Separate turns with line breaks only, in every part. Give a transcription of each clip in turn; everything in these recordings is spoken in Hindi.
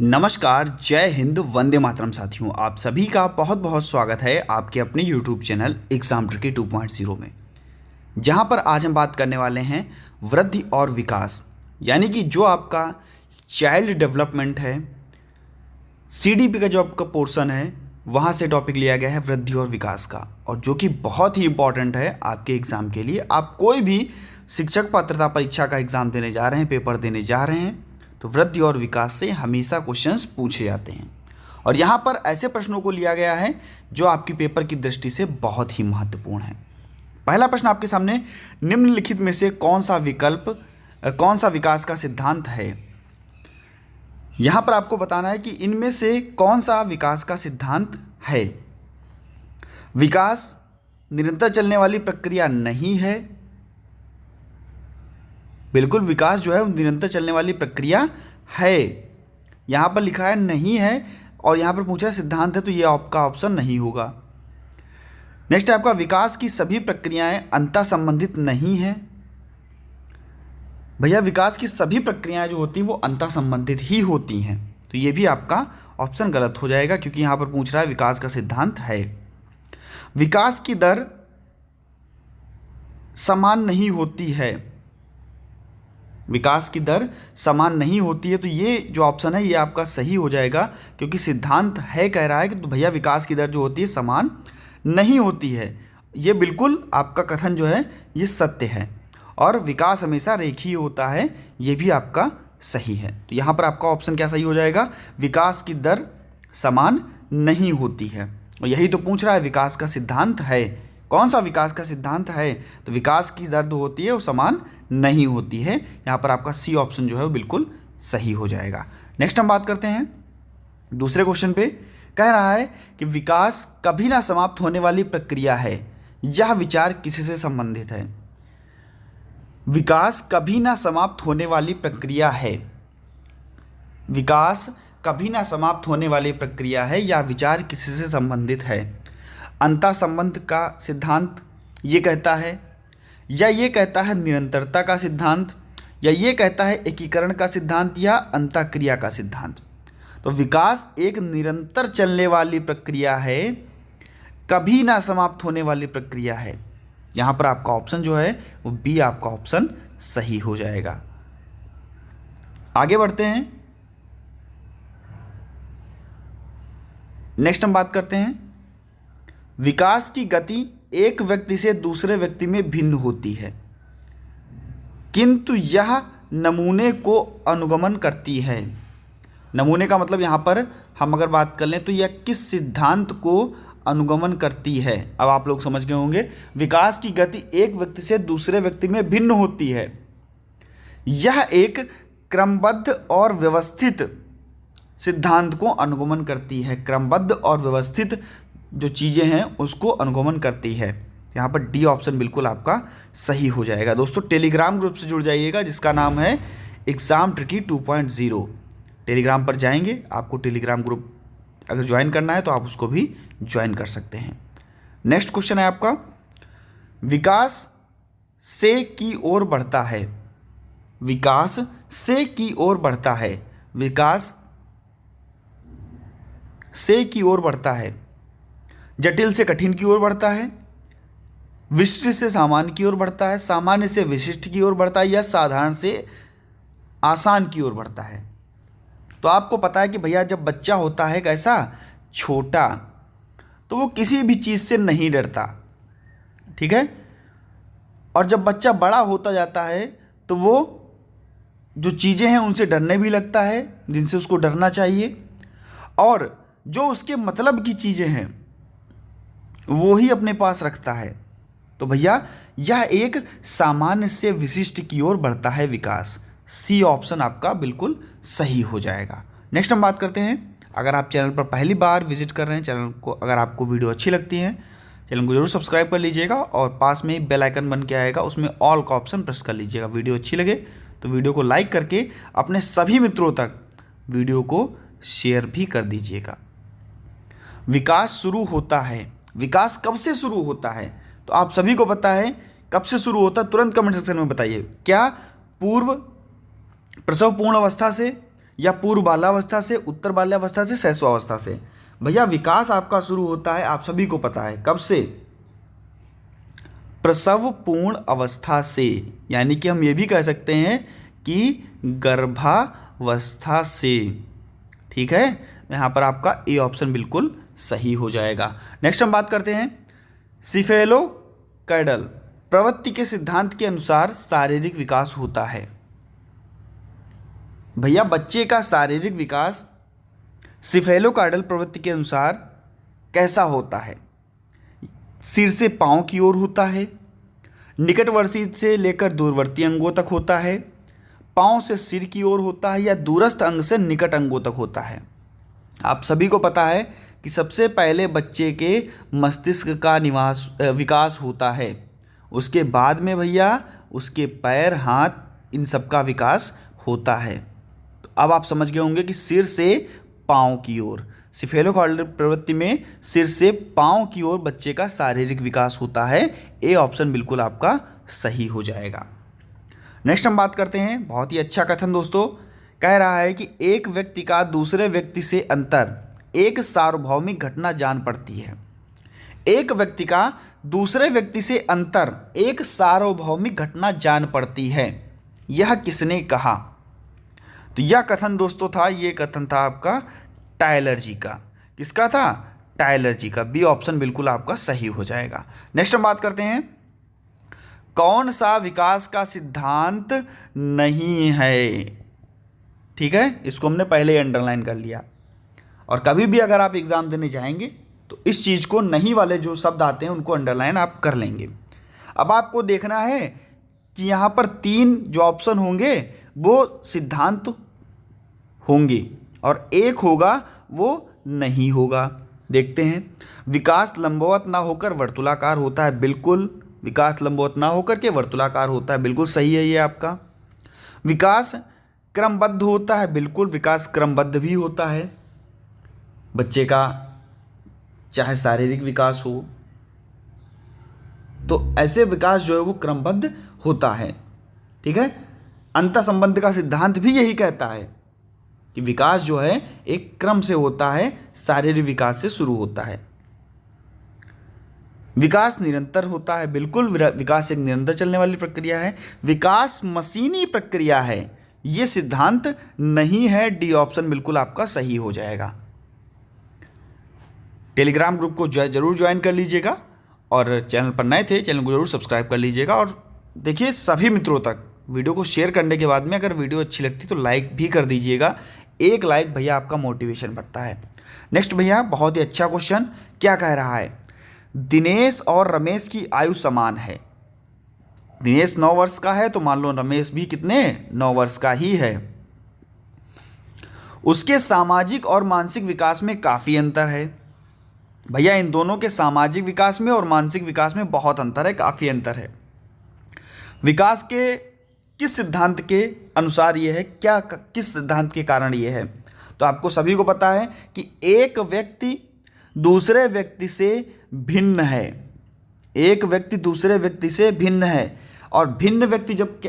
नमस्कार, जय हिंद, वंदे मातरम साथियों। आप सभी का बहुत बहुत स्वागत है आपके अपने YouTube चैनल एग्जाम ट्रिकी 2.0 में, जहां पर आज हम बात करने वाले हैं वृद्धि और विकास, यानी कि जो आपका चाइल्ड डेवलपमेंट है, CDP का जो आपका पोर्शन है, वहां से टॉपिक लिया गया है वृद्धि और विकास का, और जो कि बहुत ही इंपॉर्टेंट है आपके एग्ज़ाम के लिए। आप कोई भी शिक्षक पात्रता परीक्षा का एग्ज़ाम देने जा रहे हैं, पेपर देने जा रहे हैं, तो वृद्धि और विकास से हमेशा क्वेश्चंस पूछे जाते हैं। और यहाँ पर ऐसे प्रश्नों को लिया गया है जो आपकी पेपर की दृष्टि से बहुत ही महत्वपूर्ण है। पहला प्रश्न आपके सामने, निम्नलिखित में से कौन सा विकास का सिद्धांत है। यहाँ पर आपको बताना है कि इनमें से कौन सा विकास का सिद्धांत है। विकास निरंतर चलने वाली प्रक्रिया नहीं है। बिल्कुल, विकास जो है वो निरंतर चलने वाली प्रक्रिया है। यहाँ पर लिखा है नहीं है, और यहाँ पर पूछ रहा है सिद्धांत है, तो ये आपका ऑप्शन नहीं होगा। नेक्स्ट है आपका, विकास की सभी प्रक्रियाएं अंतः संबंधित नहीं हैं। भैया, विकास की सभी प्रक्रियाएं जो होती हैं वो अंतः संबंधित ही होती हैं, तो ये भी आपका ऑप्शन गलत हो जाएगा, क्योंकि यहाँ पर पूछ रहा है विकास का सिद्धांत है। विकास की दर समान नहीं होती है। विकास की दर समान नहीं होती है, तो ये जो ऑप्शन है ये आपका सही हो जाएगा, क्योंकि सिद्धांत है कह रहा है कि तो भैया विकास की दर जो होती है समान नहीं होती है। ये बिल्कुल आपका कथन जो है ये सत्य है, और विकास हमेशा रेखीय होता है, ये भी आपका सही है। तो यहाँ पर आपका ऑप्शन क्या सही हो जाएगा, विकास की दर समान नहीं होती है। और यही तो पूछ रहा है, विकास का सिद्धांत है, कौन सा विकास का सिद्धांत है, तो विकास की दर जो होती है वो समान नहीं होती है। यहाँ पर आपका सी ऑप्शन जो है वो बिल्कुल सही हो जाएगा। नेक्स्ट हम बात करते हैं दूसरे क्वेश्चन पे। कह रहा है कि विकास कभी ना समाप्त होने वाली प्रक्रिया है, यह विचार किससे संबंधित है। विकास कभी ना समाप्त होने वाली प्रक्रिया है। विकास कभी ना समाप्त होने वाली प्रक्रिया है, यह विचार किससे संबंधित है। अंतः संबंध का सिद्धांत ये कहता है, या ये कहता है निरंतरता का सिद्धांत, या ये कहता है एकीकरण का सिद्धांत, या अंतःक्रिया का सिद्धांत। तो विकास एक निरंतर चलने वाली प्रक्रिया है, कभी ना समाप्त होने वाली प्रक्रिया है। यहाँ पर आपका ऑप्शन जो है वो बी आपका ऑप्शन सही हो जाएगा। आगे बढ़ते हैं। नेक्स्ट हम बात करते हैं, विकास की गति एक व्यक्ति से दूसरे व्यक्ति में भिन्न होती है, किंतु यह नमूने को अनुगमन करती है। नमूने का मतलब यहाँ पर हम अगर बात कर लें तो यह किस सिद्धांत को अनुगमन करती है। अब आप लोग समझ गए होंगे, विकास की गति एक व्यक्ति से दूसरे व्यक्ति में भिन्न होती है, यह एक क्रमबद्ध और व्यवस्थित सिद्धांत को अनुगमन करती है। क्रमबद्ध और व्यवस्थित जो चीज़ें हैं उसको अनुगमन करती है। यहाँ पर डी ऑप्शन बिल्कुल आपका सही हो जाएगा। दोस्तों, टेलीग्राम ग्रुप से जुड़ जाइएगा, जिसका नाम है एग्ज़ाम ट्रिकी 2.0। टेलीग्राम पर जाएंगे, आपको टेलीग्राम ग्रुप अगर ज्वाइन करना है तो आप उसको भी ज्वाइन कर सकते हैं। नेक्स्ट क्वेश्चन है आपका, विकास से की ओर बढ़ता है। विकास से की ओर बढ़ता है। विकास से की ओर बढ़ता है, जटिल से कठिन की ओर बढ़ता है, विशिष्ट से सामान्य की ओर बढ़ता है, सामान्य से विशिष्ट की ओर बढ़ता है, या साधारण से आसान की ओर बढ़ता है। तो आपको पता है कि भैया जब बच्चा होता है कैसा छोटा, तो वो किसी भी चीज़ से नहीं डरता, ठीक है। और जब बच्चा बड़ा होता जाता है तो वो जो चीज़ें हैं उनसे डरने भी लगता है जिनसे उसको डरना चाहिए, और जो उसके मतलब की चीज़ें हैं वो ही अपने पास रखता है। तो भैया यह एक सामान्य से विशिष्ट की ओर बढ़ता है विकास। सी ऑप्शन आपका बिल्कुल सही हो जाएगा। नेक्स्ट हम बात करते हैं, अगर आप चैनल पर पहली बार विजिट कर रहे हैं, चैनल को अगर आपको वीडियो अच्छी लगती है चैनल को जरूर सब्सक्राइब कर लीजिएगा, और पास में ही बेल आइकन बन के आएगा, उसमें ऑल का ऑप्शन प्रेस कर लीजिएगा। वीडियो अच्छी लगे तो वीडियो को लाइक करके अपने सभी मित्रों तक वीडियो को शेयर भी कर दीजिएगा। विकास शुरू होता है। विकास कब से शुरू होता है, तो आप सभी को पता है कब से शुरू होता है, तुरंत कमेंट सेक्शन में बताइए। क्या पूर्व प्रसव पूर्ण अवस्था से, या पूर्व बाल्यावस्था से, उत्तर बाल्यावस्था से, शैशवावस्था से? भैया विकास आपका शुरू होता है, आप सभी को पता है, कब से? प्रसव पूर्ण अवस्था से, यानी कि हम ये भी कह सकते हैं कि गर्भावस्था से। ठीक है, यहाँ पर आपका ए ऑप्शन बिल्कुल सही हो जाएगा। नेक्स्ट हम बात करते हैं सीफेलोकैडल प्रवृत्ति के सिद्धांत के अनुसार शारीरिक विकास होता है। भैया बच्चे का शारीरिक विकास सीफेलोकैडल प्रवृत्ति के अनुसार कैसा होता है? सिर से पांव की ओर होता है, निकटवर्ती से लेकर दूरवर्ती अंगों तक होता है, पांव से सिर की ओर होता है, या दूरस्थ अंग से निकट अंगों तक होता है। आप सभी को पता है कि सबसे पहले बच्चे के मस्तिष्क का विकास होता है, उसके बाद में भैया उसके पैर, हाथ, इन सब का विकास होता है। तो अब आप समझ गए होंगे कि सिर से पाँव की ओर, सीफेलोकैडल प्रवृत्ति में सिर से पाँव की ओर बच्चे का शारीरिक विकास होता है। ए ऑप्शन बिल्कुल आपका सही हो जाएगा। नेक्स्ट हम बात करते हैं, बहुत ही अच्छा कथन दोस्तों, कह रहा है कि एक व्यक्ति का दूसरे व्यक्ति से अंतर एक सार्वभौमिक घटना जान पड़ती है। एक व्यक्ति का दूसरे व्यक्ति से अंतर एक सार्वभौमिक घटना जान पड़ती है, यह किसने कहा? तो यह कथन दोस्तों था, ये कथन था आपका टायलर जी का। किसका था? टायलर जी का। बी ऑप्शन बिल्कुल आपका सही हो जाएगा। नेक्स्ट हम बात करते हैं, कौन सा विकास का सिद्धांत नहीं है? ठीक है, इसको हमने पहले ही अंडरलाइन कर लिया, और कभी भी अगर आप एग्जाम देने जाएंगे तो इस चीज़ को नहीं वाले जो शब्द आते हैं उनको अंडरलाइन आप कर लेंगे। अब आपको देखना है कि यहाँ पर 3 जो ऑप्शन होंगे वो सिद्धांत होंगे और एक होगा वो नहीं होगा। देखते हैं, विकास लंबवत ना होकर वर्तुलाकार होता है, बिल्कुल। विकास लंबवत ना होकर के वर्तुलाकार होता है, बिल्कुल सही है ये आपका। विकास क्रमबद्ध होता है, बिल्कुल विकास क्रमबद्ध भी होता है बच्चे का, चाहे शारीरिक विकास हो तो ऐसे विकास जो है वो क्रमबद्ध होता है। ठीक है, अंतर संबंध का सिद्धांत भी यही कहता है कि विकास जो है एक क्रम से होता है, शारीरिक विकास से शुरू होता है। विकास निरंतर होता है, बिल्कुल विकास एक निरंतर चलने वाली प्रक्रिया है। विकास मशीनी प्रक्रिया है, ये सिद्धांत नहीं है। डी ऑप्शन बिल्कुल आपका सही हो जाएगा। टेलीग्राम ग्रुप को जरूर ज्वाइन कर लीजिएगा, और चैनल पर नए थे चैनल को जरूर सब्सक्राइब कर लीजिएगा। और देखिए, सभी मित्रों तक वीडियो को शेयर करने के बाद में अगर वीडियो अच्छी लगती तो लाइक भी कर दीजिएगा। एक लाइक भैया आपका मोटिवेशन बढ़ता है। नेक्स्ट भैया, बहुत ही अच्छा क्वेश्चन, क्या कह रहा है? दिनेश और रमेश की आयु समान है। दिनेश 9 वर्ष का है तो मान लो रमेश भी कितने 9 वर्ष का ही है। उसके सामाजिक और मानसिक विकास में काफ़ी अंतर है। भैया इन दोनों के सामाजिक विकास में और मानसिक विकास में बहुत अंतर है, काफ़ी अंतर है। विकास के किस सिद्धांत के अनुसार ये है, क्या किस सिद्धांत के कारण ये है? तो आपको सभी को पता है कि एक व्यक्ति दूसरे व्यक्ति से भिन्न है। एक व्यक्ति दूसरे व्यक्ति से भिन्न है, और भिन्न व्यक्ति जब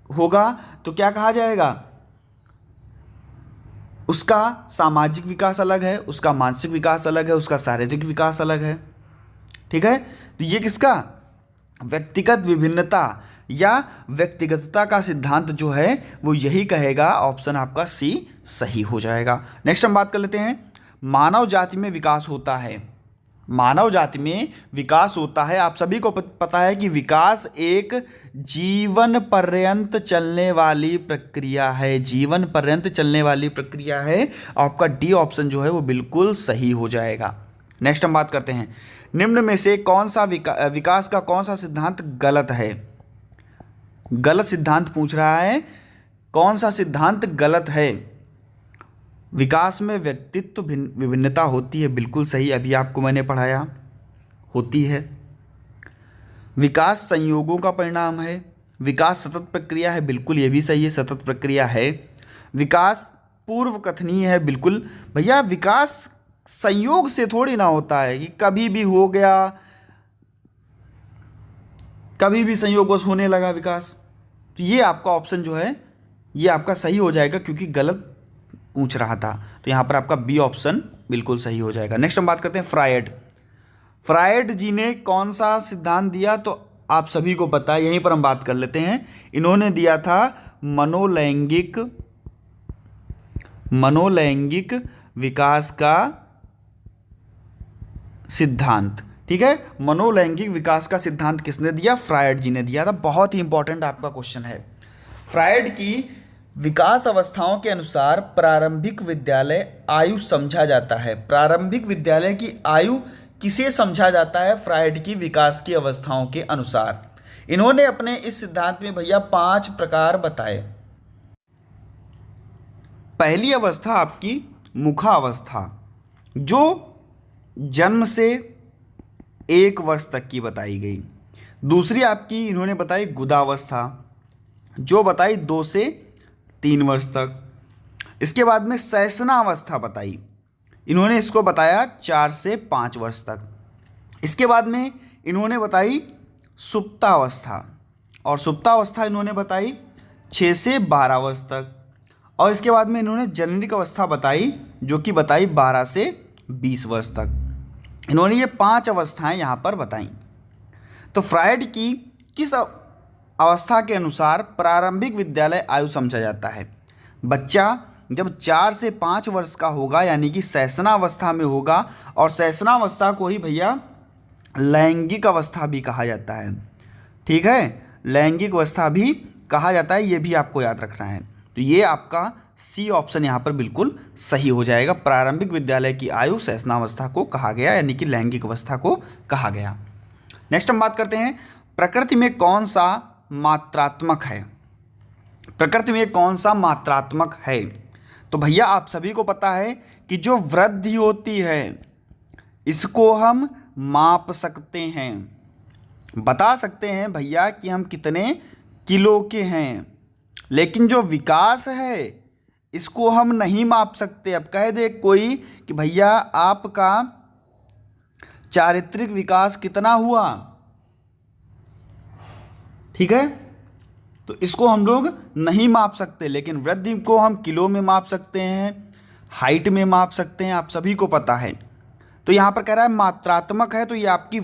होगा तो क्या कहा जाएगा? उसका सामाजिक विकास अलग है, उसका मानसिक विकास अलग है, उसका शारीरिक विकास अलग है। ठीक है, तो ये किसका? व्यक्तिगत विभिन्नता या व्यक्तिगतता का सिद्धांत जो है वो यही कहेगा। ऑप्शन आपका सी सही हो जाएगा। नेक्स्ट हम बात कर लेते हैं, मानव जाति में विकास होता है। मानव जाति में विकास होता है, आप सभी को पता है कि विकास एक जीवन पर्यंत चलने वाली प्रक्रिया है। जीवन पर्यंत चलने वाली प्रक्रिया है। आपका डी ऑप्शन जो है वो बिल्कुल सही हो जाएगा। नेक्स्ट हम बात करते हैं, निम्न में से कौन सा विकास का कौन सा सिद्धांत गलत है? गलत सिद्धांत पूछ रहा है, कौन सा सिद्धांत गलत है? विकास में व्यक्तित्व विभिन्नता होती है, बिल्कुल सही, अभी आपको मैंने पढ़ाया, होती है। विकास संयोगों का परिणाम है। विकास सतत प्रक्रिया है, बिल्कुल ये भी सही है, सतत प्रक्रिया है। विकास पूर्व कथनीय है, बिल्कुल भैया विकास संयोग से थोड़ी ना होता है कि कभी भी हो गया, कभी भी संयोगवश होने लगा विकास। तो ये आपका ऑप्शन जो है ये आपका सही हो जाएगा, क्योंकि गलत पूछ रहा था। तो यहाँ पर आपका बी ऑप्शन बिल्कुल सही हो जाएगा। नेक्स्ट हम बात करते हैं फ्रायड। फ्रायड जी ने कौन सा सिद्धांत दिया? तो आप सभी को पता है, यहीं पर हम बात कर लेते हैं। इन्होंने दिया था मनोलैंगिक विकास का सिद्धांत। ठीक है, मनोलैंगिक विकास का सिद्धांत किसने दिया? फ्रायड जी ने दिया था। बहुत ही इंपॉर्टेंट आपका क्वेश्चन है। फ्रायड की विकास अवस्थाओं के अनुसार प्रारंभिक विद्यालय आयु समझा जाता है। प्रारंभिक विद्यालय की आयु किसे समझा जाता है? फ्रायड की विकास की अवस्थाओं के अनुसार। इन्होंने अपने इस सिद्धांत में भैया 5 प्रकार बताए। पहली अवस्था आपकी मुखावस्था, जो जन्म से 1 वर्ष तक की बताई गई। दूसरी आपकी इन्होंने बताई गुदावस्था, जो बताई 2 से 3 वर्ष तक। इसके बाद में शैशनावस्था बताई, इन्होंने इसको बताया 4 से 5 वर्ष तक। इसके बाद में इन्होंने बताई सुप्तावस्था, और सुप्तावस्था इन्होंने बताई 6 से 12 वर्ष तक। और इसके बाद में इन्होंने जननिक अवस्था बताई, जो कि बताई 12 से 20 वर्ष तक। इन्होंने ये 5 अवस्थाएं यहाँ पर बताई। तो फ्रायड की किस अवस्था के अनुसार प्रारंभिक विद्यालय आयु समझा जाता है? बच्चा जब 4 से 5 वर्ष का होगा, यानी कि शैशनावस्था में होगा, और शैशनावस्था को ही भैया लैंगिक अवस्था भी कहा जाता है। ठीक है, लैंगिक अवस्था भी कहा जाता है, ये भी आपको याद रखना है। तो ये आपका सी ऑप्शन यहाँ पर बिल्कुल सही हो जाएगा। प्रारंभिक विद्यालय की आयु शैशनावस्था को कहा गया, यानी कि लैंगिक अवस्था को कहा गया। नेक्स्ट हम बात करते हैं, प्रकृति में कौन सा मात्रात्मक है? प्रकृति में कौन सा मात्रात्मक है? तो भैया आप सभी को पता है कि जो वृद्धि होती है, इसको हम माप सकते हैं, बता सकते हैं भैया कि हम कितने किलो के हैं। लेकिन जो विकास है, इसको हम नहीं माप सकते। अब कह दे कोई कि भैया आपका चारित्रिक विकास कितना हुआ, ठीक है, तो इसको हम लोग नहीं माप सकते। लेकिन वृद्धि को हम किलो में माप सकते हैं, हाइट में माप सकते हैं, आप सभी को पता है। तो यहाँ पर कह रहा है मात्रात्मक है, तो ये आपकी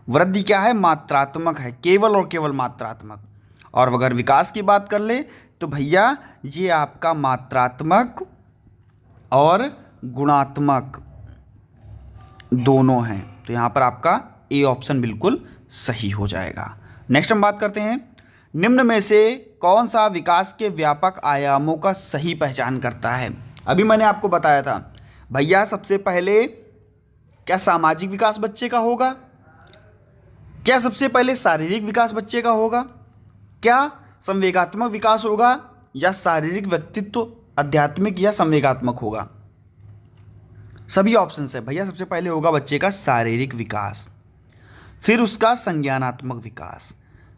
वृद्धि क्या है? मात्रात्मक है, केवल और केवल मात्रात्मक। और अगर विकास की बात कर ले तो भैया ये आपका मात्रात्मक और गुणात्मक दोनों हैं। तो यहाँ पर आपका ए ऑप्शन बिल्कुल सही हो जाएगा। नेक्स्ट हम बात करते हैं, निम्न में से कौन सा विकास के व्यापक आयामों का सही पहचान करता है? अभी मैंने आपको बताया था भैया, सबसे पहले क्या सामाजिक विकास बच्चे का होगा? क्या सबसे पहले शारीरिक विकास बच्चे का होगा? क्या संवेगात्मक विकास होगा? या शारीरिक व्यक्तित्व आध्यात्मिक या संवेगात्मक होगा? सभी ऑप्शन है भैया। सबसे पहले होगा बच्चे का शारीरिक विकास, फिर उसका संज्ञानात्मक विकास,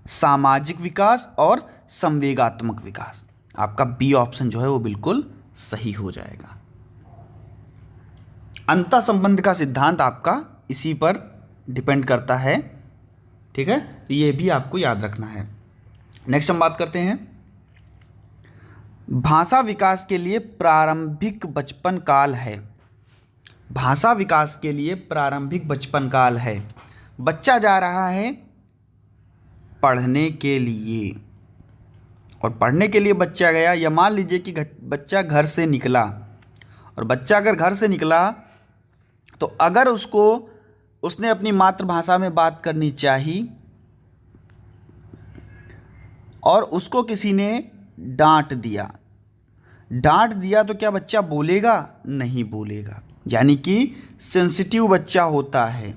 सामाजिक विकास और संवेगात्मक विकास। आपका बी ऑप्शन जो है वो बिल्कुल सही हो जाएगा। अंतः संबंध का सिद्धांत आपका इसी पर डिपेंड करता है। ठीक है, तो ये भी आपको याद रखना है। नेक्स्ट हम बात करते हैं, भाषा विकास के लिए प्रारंभिक बचपन काल है। भाषा विकास के लिए प्रारंभिक बचपन काल है। बच्चा जा रहा है पढ़ने के लिए, और पढ़ने के लिए बच्चा गया, या मान लीजिए कि बच्चा घर से निकला, और बच्चा अगर घर से निकला तो अगर उसने अपनी मातृभाषा में बात करनी चाहिए और उसको किसी ने डांट दिया तो क्या बच्चा बोलेगा? नहीं बोलेगा। यानी कि सेंसिटिव बच्चा होता है,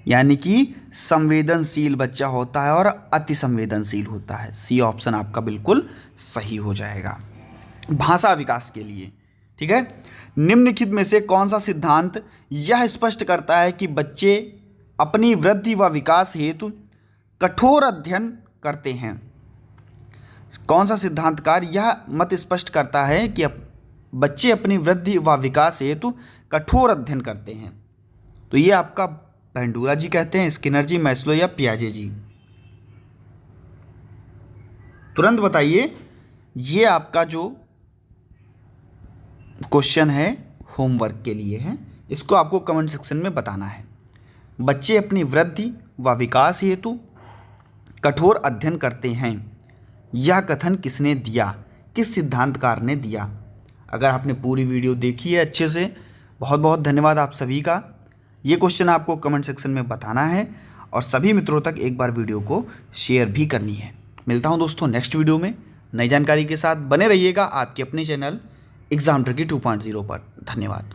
यानी कि संवेदनशील बच्चा होता है और अति संवेदनशील होता है। सी ऑप्शन आपका बिल्कुल सही हो जाएगा भाषा विकास के लिए। ठीक है, निम्नलिखित में से कौन सा सिद्धांत यह स्पष्ट करता है कि बच्चे अपनी वृद्धि व विकास हेतु कठोर अध्ययन करते हैं? कौन सा सिद्धांतकार यह मत स्पष्ट करता है कि बच्चे अपनी वृद्धि व विकास हेतु कठोर अध्ययन करते हैं? तो ये आपका पेंडुला जी कहते हैं, स्किनर जी, मैस्लो या पियाजे जी? तुरंत बताइए। ये आपका जो क्वेश्चन है होमवर्क के लिए है, इसको आपको कमेंट सेक्शन में बताना है। बच्चे अपनी वृद्धि व विकास हेतु कठोर अध्ययन करते हैं, यह कथन किसने दिया, किस सिद्धांतकार ने दिया। अगर आपने पूरी वीडियो देखी है अच्छे से, बहुत बहुत धन्यवाद आप सभी का। ये क्वेश्चन आपको कमेंट सेक्शन में बताना है और सभी मित्रों तक एक बार वीडियो को शेयर भी करनी है। मिलता हूँ दोस्तों नेक्स्ट वीडियो में नई जानकारी के साथ। बने रहिएगा आपके अपने चैनल एग्जाम ट्रिकी 2.0 पर। धन्यवाद।